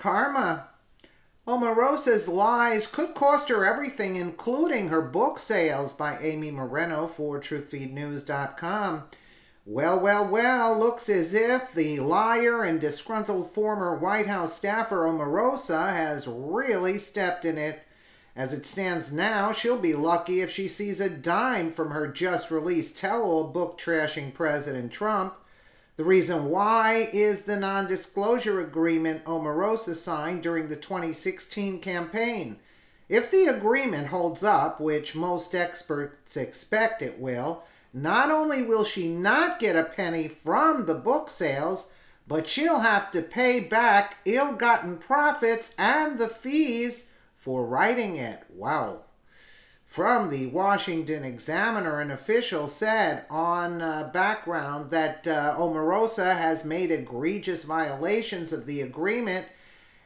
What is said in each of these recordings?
Karma. Omarosa'S lies could cost her everything, including her book sales, by Amy Moreno for TruthFeedNews.com. Well, looks as if the liar and disgruntled former White House staffer Omarosa has really stepped in it. As it stands now, she'll be lucky if she sees a dime from her just-released tell-all book trashing President Trump. The reason why is the non-disclosure agreement Omarosa signed during the 2016 campaign. If the agreement holds up, which most experts expect it will, not only will she not get a penny from the book sales, but she'll have to pay back ill-gotten profits and the fees for writing it. Wow. From the Washington Examiner, an official said on background that Omarosa has made egregious violations of the agreement,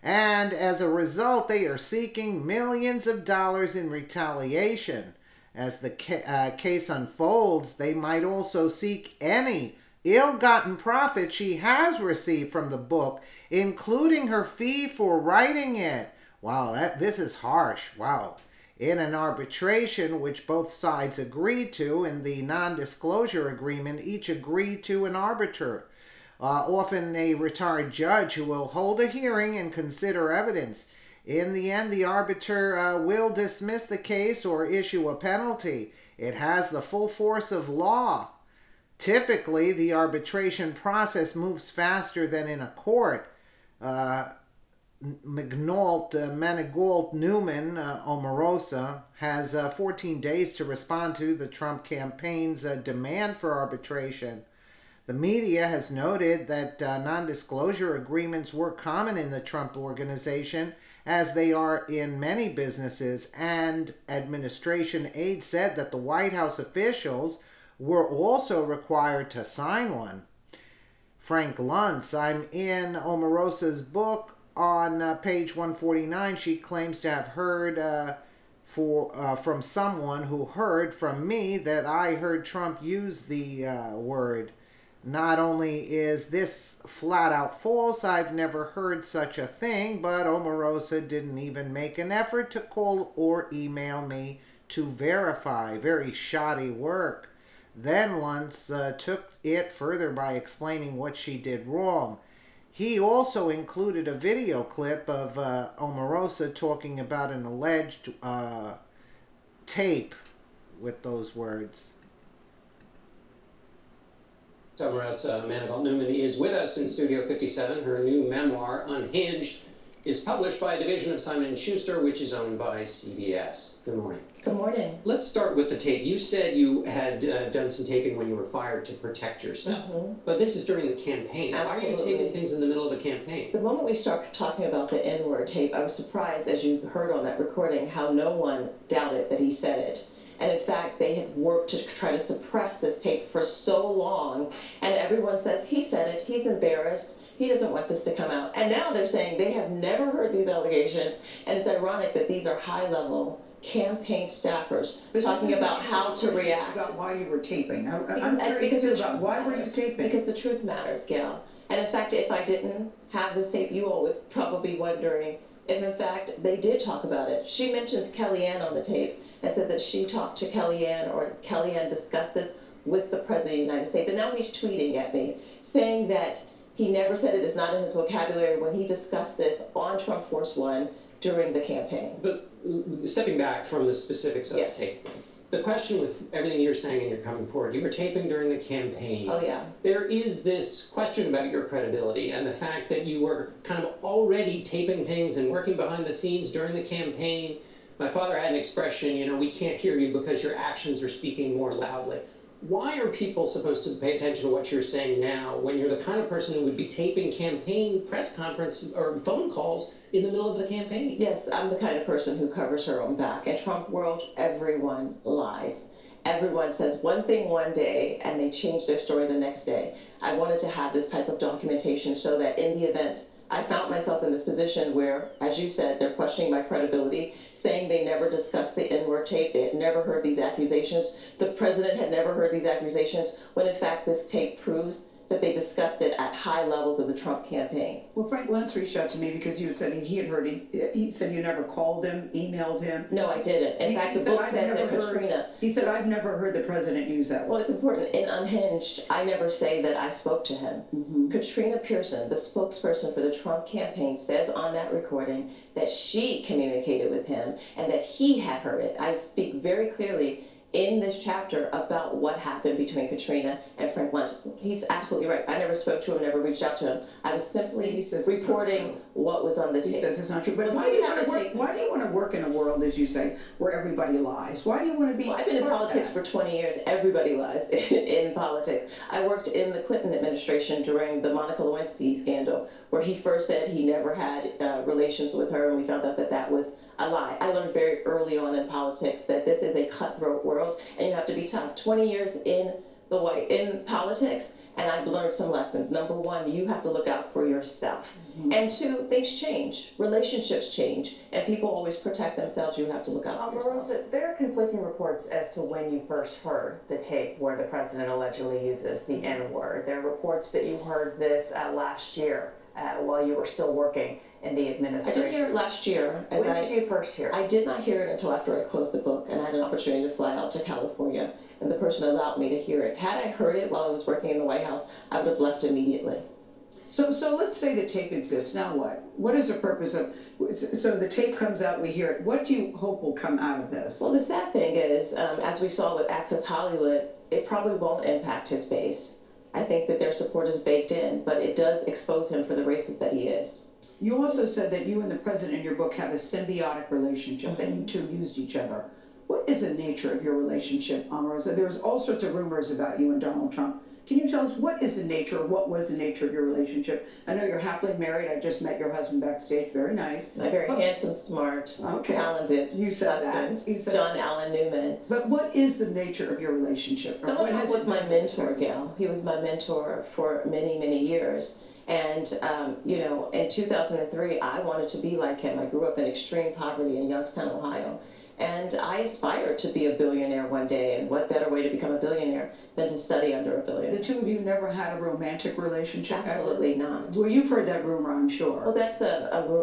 and as a result they are seeking millions of dollars in retaliation. As the case unfolds, they might also seek any ill-gotten profit she has received from the book, including her fee for writing it. Wow, this is harsh. Wow. In an arbitration which both sides agreed to in the non-disclosure agreement, each agreed to an arbiter, often a retired judge who will hold a hearing and consider evidence. In the end, the arbiter will dismiss the case or issue a penalty. It has the full force of law. Typically, the arbitration process moves faster than in a court. Manigault Newman, Omarosa, has 14 days to respond to the Trump campaign's demand for arbitration. The media has noted that non-disclosure agreements were common in the Trump organization, as they are in many businesses, and administration aides said that the White House officials were also required to sign one. Frank Luntz, I'm in Omarosa'S book. On page 149, she claims to have heard from someone who heard from me that I heard Trump use the word. Not only is this flat out false, I've never heard such a thing, but Omarosa didn't even make an effort to call or email me to verify. Very shoddy work. Then Luntz took it further by explaining what she did wrong. He also included a video clip of Omarosa talking about an alleged tape with those words. Omarosa'S Newman is with us in Studio 57. Her new memoir, Unhinged, is published by a division of Simon & Schuster, which is owned by CBS. Good morning. Good morning. Let's start with the tape. You said you had done some taping when you were fired to protect yourself. But this is during the campaign. Absolutely. Why are you taping things in the middle of a campaign? The moment we start talking about the N-word tape, I was surprised, as you heard on that recording, how no one doubted that he said it. And in fact, they had worked to try to suppress this tape for so long, and everyone says, he said it, he's embarrassed, he doesn't want this to come out. And now they're saying they have never heard these allegations, and it's ironic that these are high-level campaign staffers talking about how to react. About why you were taping. I'm curious too about why were you taping? Because the truth matters, Gail. And in fact, if I didn't have this tape, you all would probably be wondering if in fact they did talk about it. She mentions Kellyanne on the tape and says that she talked to Kellyanne, or Kellyanne discussed this with the President of the United States. And now he's tweeting at me saying that he never said it, is not in his vocabulary when he discussed this on Trump Force One during the campaign. But stepping back from the specifics of the tape, the question with everything you're saying and you're coming forward, you were taping during the campaign. Oh, yeah. There is this question about your credibility and the fact that you were kind of already taping things and working behind the scenes during the campaign. My father had an expression, we can't hear you because your actions are speaking more loudly. Why are people supposed to pay attention to what you're saying now when you're the kind of person who would be taping campaign press conference or phone calls in the middle of the campaign? Yes, I'm the kind of person who covers her own back. In Trump world, everyone lies. Everyone says one thing one day and they change their story the next day. I wanted to have this type of documentation so that in the event I found myself in this position where, as you said, they're questioning my credibility, saying they never discussed the N-word tape, they had never heard these accusations, the president had never heard these accusations, when in fact this tape proves that they discussed it at high levels of the Trump campaign. Well, Frank Luntz reached out to me because you had said he had heard, he said you never called him, emailed him. No, I didn't. In fact, the book says that Katrina... He said, I've never heard the president use that word. Well, it's important. In Unhinged, I never say that I spoke to him. Katrina Pearson, the spokesperson for the Trump campaign, says on that recording that she communicated with him and that he had heard it. I speak very clearly in this chapter about what happened between Katrina and Frank Luntz. He's absolutely right. I never spoke to him, never reached out to him. I was simply reporting what was on the tape. He says it's not true. But why do you want to work in a world, as you say, where everybody lies? Why do you want to be... Well, I've been in politics for 20 years. Everybody lies in politics. I worked in the Clinton administration during the Monica Lewinsky scandal, where he first said he never had relations with her, and we found out that that was a lie. I learned very early on in politics that this is a cutthroat world, and you have to be tough. 20 years in politics, and I've learned some lessons. Number one, you have to look out for yourself. And two, things change, relationships change, and people always protect themselves. You have to look out for yourself. Omarosa, there are conflicting reports as to when you first heard the tape where the president allegedly uses the N-word. There are reports that you heard this last year while you were still working in the administration. I did hear it last year. When did you first hear it? I did not hear it until after I closed the book, and I had an opportunity to fly out to California, and the person allowed me to hear it. Had I heard it while I was working in the White House, I would have left immediately. So let's say the tape exists. Now what? What is the purpose of... So the tape comes out, we hear it. What do you hope will come out of this? Well, the sad thing is, as we saw with Access Hollywood, it probably won't impact his base. I think that their support is baked in, but it does expose him for the racist that he is. You also said that you and the president in your book have a symbiotic relationship, that you two used each other. What is the nature of your relationship, Omarosa? There's all sorts of rumors about you and Donald Trump. Can you tell us what is the nature, or what was the nature of your relationship? I know you're happily married. I just met your husband backstage. Very nice. My very handsome, smart, talented husband, John Allen Newman. But what is the nature of your relationship? Donald Trump was my mentor, Gail. He was my mentor for many, many years. And, in 2003, I wanted to be like him. I grew up in extreme poverty in Youngstown, Ohio. And I aspired to be a billionaire one day, and what better way to become a billionaire than to study under a billionaire? The two of you never had a romantic relationship? Absolutely not. Well, you've heard that rumor, I'm sure. Well,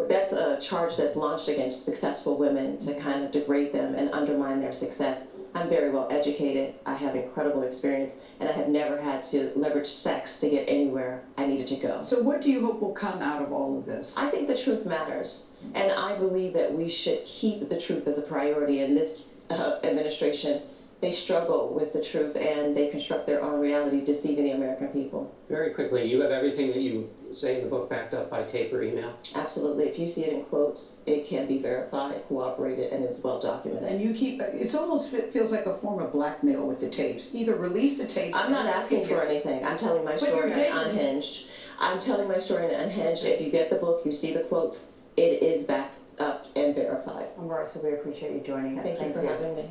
that's a charge that's launched against successful women to kind of degrade them and undermine their success. I'm very well educated, I have incredible experience, and I have never had to leverage sex to get anywhere I needed to go. So what do you hope will come out of all of this? I think the truth matters, and I believe that we should keep the truth as a priority. In this administration, they struggle with the truth, and they construct their own reality, deceiving the American people. Very quickly, you have everything that you say in the book backed up by tape or email? Absolutely. If you see it in quotes, it can be verified, corroborated, and is well documented. And you keep, it's almost feels like a form of blackmail with the tapes. Either release the tapes... I'm not asking for anything. I'm telling my story unhinged. I'm telling my story in Unhinged. If you get the book, you see the quotes, it is backed up and verified. Omarosa, we appreciate you joining us. Thank you for having me.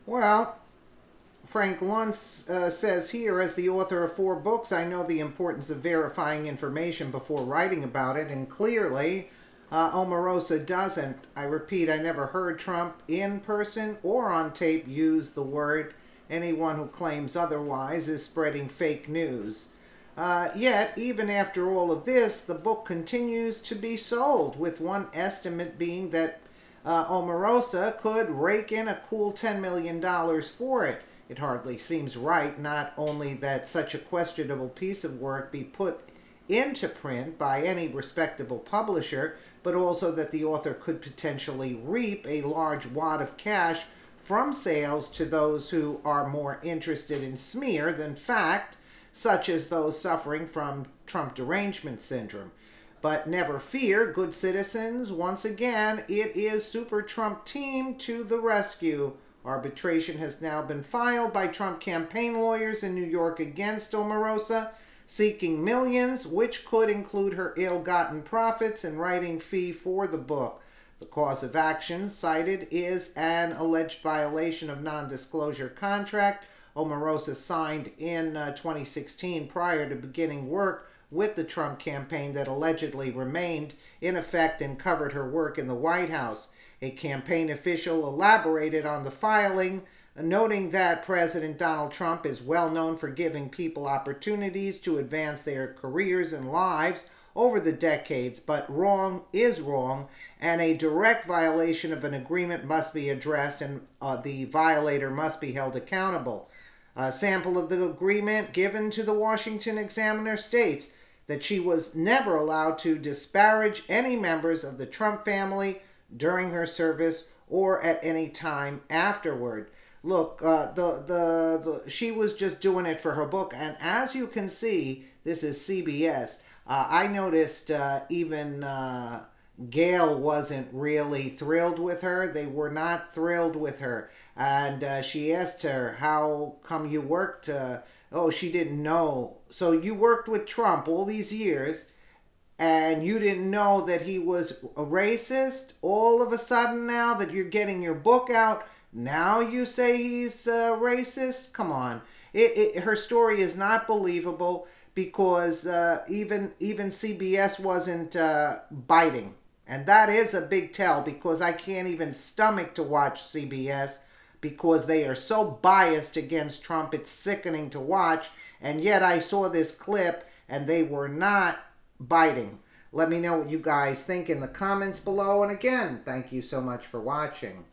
Well, Frank Luntz says here, as the author of 4 books, I know the importance of verifying information before writing about it, and clearly Omarosa doesn't. I repeat, I never heard Trump in person or on tape use the word. Anyone who claims otherwise is spreading fake news. Yet, even after all of this, the book continues to be sold, with one estimate being that Omarosa could rake in a cool $10 million for it. It hardly seems right, not only that such a questionable piece of work be put into print by any respectable publisher, but also that the author could potentially reap a large wad of cash from sales to those who are more interested in smear than fact, such as those suffering from Trump derangement syndrome. But never fear, good citizens, once again, it is Super Trump Team to the rescue. Arbitration has now been filed by Trump campaign lawyers in New York against Omarosa, seeking millions, which could include her ill-gotten profits and writing fee for the book. The cause of action cited is an alleged violation of non-disclosure contract Omarosa signed in 2016 prior to beginning work with the Trump campaign that allegedly remained in effect and covered her work in the White House. A campaign official elaborated on the filing noting that President Donald Trump is well known for giving people opportunities to advance their careers and lives over the decades, but wrong is wrong, and a direct violation of an agreement must be addressed, and the violator must be held accountable. A sample of the agreement given to the Washington Examiner states that she was never allowed to disparage any members of the Trump family during her service or at any time afterward. Look, she was just doing it for her book, and as you can see, this is CBS. I noticed even Gail wasn't really thrilled with her. They were not thrilled with her, and she asked her, "How come you worked?" Oh, she didn't know. So you worked with Trump all these years, and you didn't know that he was a racist? All of a sudden, now that you're getting your book out, now you say he's racist? Come on. Her story is not believable because even CBS wasn't biting. And that is a big tell, because I can't even stomach to watch CBS because they are so biased against Trump. It's sickening to watch. And yet I saw this clip and they were not biting. Let me know what you guys think in the comments below. And again, thank you so much for watching.